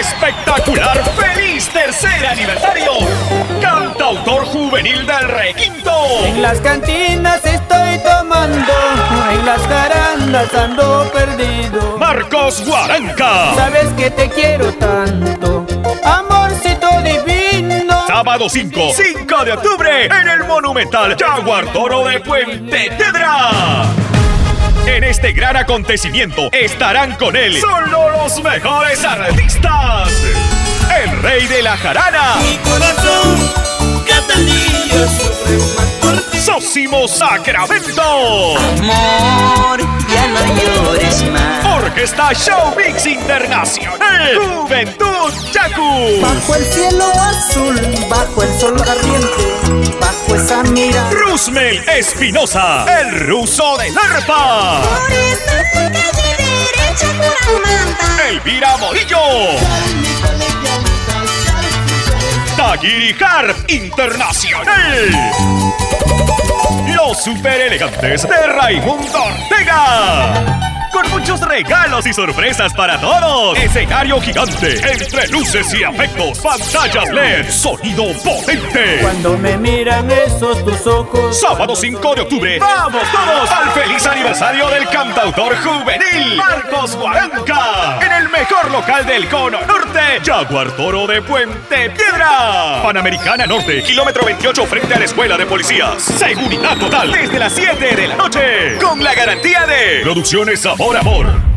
¡Espectacular! ¡Feliz tercer aniversario! ¡Cantautor juvenil del requinto! En las cantinas estoy tomando, en las carandas ando perdido. Marcos Guaranca. Sabes que te quiero tanto, amorcito divino. Sábado 5 de octubre en el Monumental Jaguar Toro de Puente Piedra. En este gran acontecimiento estarán con él solo los mejores artistas. El rey de la jarana. Mi corazón, Catalina, sufre más por ti. Sósimo Sacramento. Amor, ya no llores más. Orquesta Showmix Internacional. Juventud Yaku. Bajo el cielo azul, bajo el sol ardiente, bajo esa mirada. Rusmel Espinosa, el ruso del arpa. Por esta calle derecha Curamanta. Elvira Morillo. Tagiri Harp Internacional. Los super elegantes de Raimundo Ortega. Con muchos regalos y sorpresas para todos. Escenario gigante, entre luces y efectos, pantallas LED, sonido potente. Cuando me miran esos tus ojos. Sábado 5 de octubre, ¡vamos todos al feliz aniversario del cantautor juvenil Marcos Guaranca! En el mejor local del Cono Norte, Jaguar Toro de Puente Piedra. Panamericana Norte, kilómetro 28 frente a la Escuela de Policías. Seguridad total desde las 7 de la noche. Con la garantía de Producciones Amor Amor.